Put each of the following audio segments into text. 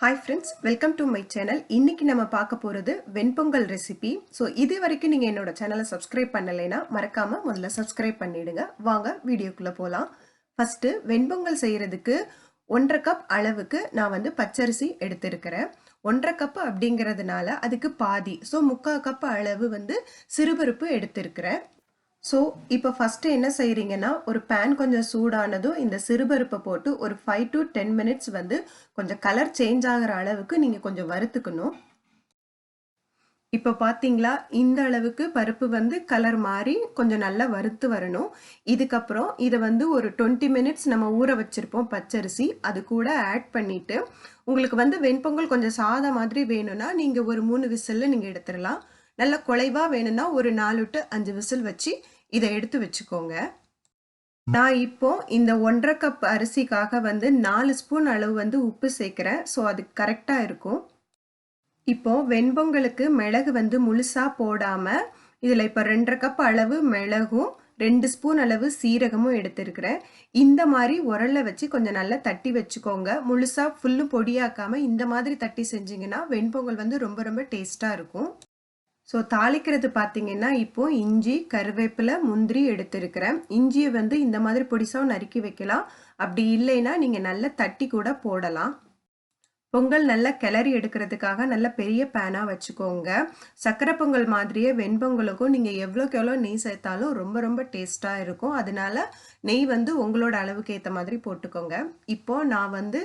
Hi friends, welcome to my channel. இன்னைக்கு நம்ம பார்க்க போறது வெண்பொங்கல் ரெசிபி. சோ இது வரைக்கும் நீங்க என்னோட சேனலை சப்ஸ்கிரைப் பண்ணலைனா மறக்காம முதல்ல சப்ஸ்கிரைப் பண்ணிடுங்க. வாங்க வீடியோக்குள்ள போலாம். ஃபர்ஸ்ட் வெண்பொங்கல் செய்யிறதுக்கு 1.5 கப் அளவுக்கு நான் வந்து பச்சரிசி எடுத்துர்க்கறேன். 1.5 கப் அப்படிங்கிறதுனால அதுக்கு பாதி. சோ 3/4 கப் அளவு வந்து சிறுபருப்பு எடுத்துர்க்கறேன். So, இப்போ ஃபர்ஸ்ட் என்ன செய்றீங்கன்னா ஒரு pan கொஞ்சம் சூடானதும் இந்த சிறுபருப்பை போட்டு ஒரு 5 to 10 minutes வந்து கொஞ்சம் கலர் சேஞ்ச் ஆகுற அளவுக்கு நீங்க கொஞ்சம் வறுத்துக்கணும். இப்போ பாத்தீங்களா இந்த அளவுக்கு பருப்பு வந்து கலர் மாறி கொஞ்சம் நல்லா வறுத்து வரணும். இதுக்கு அப்புறம் இத வந்து ஒரு 20 minutes நம்ம ஊற வச்சிருப்போம் பச்சரிசி அது கூட ஆட் பண்ணிட்டு உங்களுக்கு வந்து வெண்பொங்கல் கொஞ்சம் சாதா மாதிரி வேணும்னா நீங்க ஒரு 3 விசில்ல நீங்க எடுத்துறலாம். நல்ல குழைவா வேணும்னா ஒரு 4 to 5 விசில் வச்சு இதை எடுத்து வச்சுக்கோங்க. நான் இப்போ இந்த 1.5 கப் அரிசிக்காக வந்து 4 ஸ்பூன் அளவு வந்து உப்பு சேர்க்கிறேன். சோ அது கரெக்ட்டா இருக்கும். இப்போ வெண்பொங்கலுக்கு மிளகு வந்து முழுசா போடாம இதுல இப்ப 2.5 கப் அளவு மிளகும் 2 ஸ்பூன் அளவு சீரகமும் எடுத்துர்க்கறேன். இந்த மாதிரி உரல்ல வச்சு கொஞ்சம் நல்லா தட்டி வச்சுக்கோங்க. முழுசா ஃபுல்லும் பொடியாக்காம இந்த மாதிரி தட்டி செஞ்சீங்கன்னா வெண்பொங்கல் வந்து ரொம்ப டேஸ்டா இருக்கும். சோ தாளிக்கிறது பாத்தீங்கன்னா இப்போ இஞ்சி கருவேப்பிலை முந்திரி எடுத்துர்க்கறேன். இஞ்சியை வந்து இந்த மாதிரி பொடிசா நறுக்கி வைக்கலாம். அப்படி இல்லைனா நீங்க நல்லா தட்டி கூட போடலாம். பொங்கல் நல்லா கிளறி எடுக்கிறதுக்காக நல்ல பெரிய பேனா வச்சுக்கோங்க. சக்கரை பொங்கல் மாதிரியே வெண்பொங்கலுக்கும் நீங்க எவ்வளவுக்கு எவ்வளவு நெய் சேர்த்தாலும் ரொம்ப டேஸ்டா இருக்கும். அதனால நெய் வந்து உங்களோட அளவுக்கு ஏத்த மாதிரி போட்டுக்கோங்க. இப்போ நான் வந்து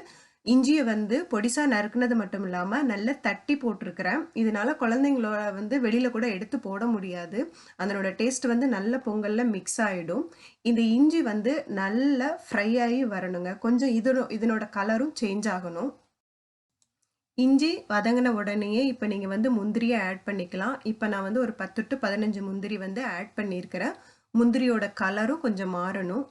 இஞ்சியை வந்து பொடிசா நறுக்குனது மட்டும் இல்லாம நல்ல தட்டி போட்டுருக்கிறேன். இதனால குழந்தைங்களோட வந்து வெளியில கூட எடுத்து போட முடியாது. அதனோட டேஸ்ட் வந்து நல்ல பொங்கல்ல மிக்ஸ் ஆயிடும். இந்த இஞ்சி வந்து நல்ல ஃப்ரை ஆகி வரணுங்க. கொஞ்சம் இதனோட கலரும் சேஞ்ச் ஆகணும். இஞ்சி வதங்கின உடனேயே இப்போ நீங்க வந்து முந்திரியை ஆட் பண்ணிக்கலாம். இப்போ நான் வந்து ஒரு 10 to 15 முந்திரி வந்து ஆட் பண்ணியிருக்கிறேன். முந்திரியோட கலரும் கொஞ்சம் மாறணும்.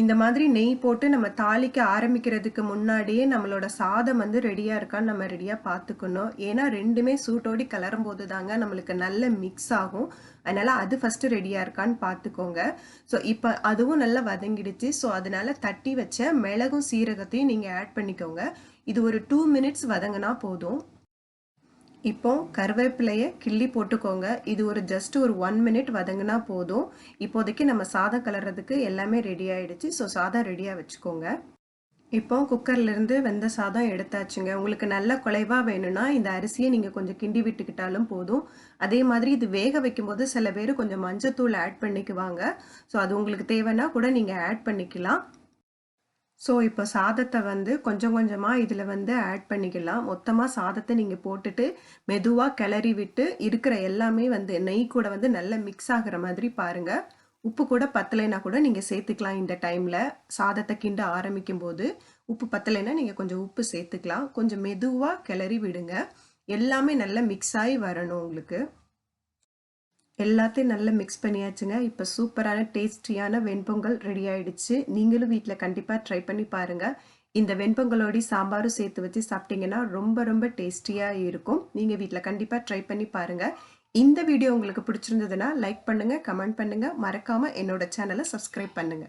இந்த மாதிரி நெய் போட்டு நம்ம தாளிக்க ஆரம்பிக்கிறதுக்கு முன்னாடியே நம்மளோட சாதம் வந்து ரெடியா இருக்கான்னு நம்ம ரெடியா பார்த்துக்கணும். ஏன்னா ரெண்டுமே சூட்டோடி கலரும் போது தாங்க நம்மளுக்கு நல்ல மிக்ஸ் ஆகும். அதனால அது ஃபர்ஸ்ட் ரெடியா இருக்கான்னு பார்த்துக்கோங்க. ஸோ இப்போ அதுவும் நல்லா வதங்கிடுச்சு. ஸோ அதனால தட்டி வச்ச மிளகும் சீரகத்தையும் நீங்க ஆட் பண்ணிக்கோங்க. இது ஒரு 2 minutes வதங்கினா போதும். இப்போ கருவேப்பிலையை கிள்ளி போட்டுக்கோங்க. இது ஒரு ஜஸ்ட் ஒரு 1 minute வதங்கினா போதும். இப்போதைக்கு நம்ம சாதம் கலர்றதுக்கு எல்லாமே ரெடி ஆயிடுச்சு. ஸோ சாதம் ரெடியா வச்சுக்கோங்க. இப்போ குக்கர்ல இருந்து வெந்த சாதம் எடுத்தாச்சுங்க. உங்களுக்கு நல்ல குழைவா வேணும்னா இந்த அரிசியை நீங்க கொஞ்சம் கிண்டி விட்டுக்கிட்டாலும் போதும். அதே மாதிரி இது வேக வைக்கும்போது சில பேர் கொஞ்சம் மஞ்சத்தூள் ஆட் பண்ணிக்குவாங்க. ஸோ அது உங்களுக்கு தேவைன்னா கூட நீங்க ஆட் பண்ணிக்கலாம். ஸோ இப்போ சாதத்தை வந்து கொஞ்சமா இதில் வந்து ஆட் பண்ணிக்கலாம். மொத்தமாக சாதத்தை நீங்கள் போட்டுட்டு மெதுவாக கிளறி விட்டு இருக்கிற எல்லாமே வந்து நெய் கூட வந்து நல்லா மிக்ஸ் ஆகிற மாதிரி பாருங்க. உப்பு கூட பத்தலைன்னா கூட நீங்கள் சேர்த்துக்கலாம். இந்த டைமில் சாதத்தை கிண்ட ஆரம்பிக்கும் போது உப்பு பத்தலைன்னா நீங்கள் கொஞ்சம் உப்பு சேர்த்துக்கலாம். கொஞ்சம் மெதுவாக கிளறி விடுங்க. எல்லாமே நல்லா மிக்ஸ் ஆகி வரணும் உங்களுக்கு. எல்லாத்தையும் நல்லா மிக்ஸ் பண்ணியாச்சுங்க. இப்போ சூப்பரான டேஸ்டியான வெண்பொங்கல் ரெடி ஆயிடுச்சு. நீங்களும் வீட்டில் கண்டிப்பாக ட்ரை பண்ணி பாருங்க. இந்த வெண்பொங்கலோடி சாம்பாரும் சேர்த்து வச்சு சாப்பிட்டீங்கன்னா ரொம்ப டேஸ்டியாக இருக்கும். நீங்கள் வீட்டில் கண்டிப்பாக ட்ரை பண்ணி பாருங்க. இந்த வீடியோ உங்களுக்கு பிடிச்சிருந்ததுன்னா லைக் பண்ணுங்க, கமெண்ட் பண்ணுங்க, மறக்காம என்னோட சேனலை சப்ஸ்கிரைப் பண்ணுங்க.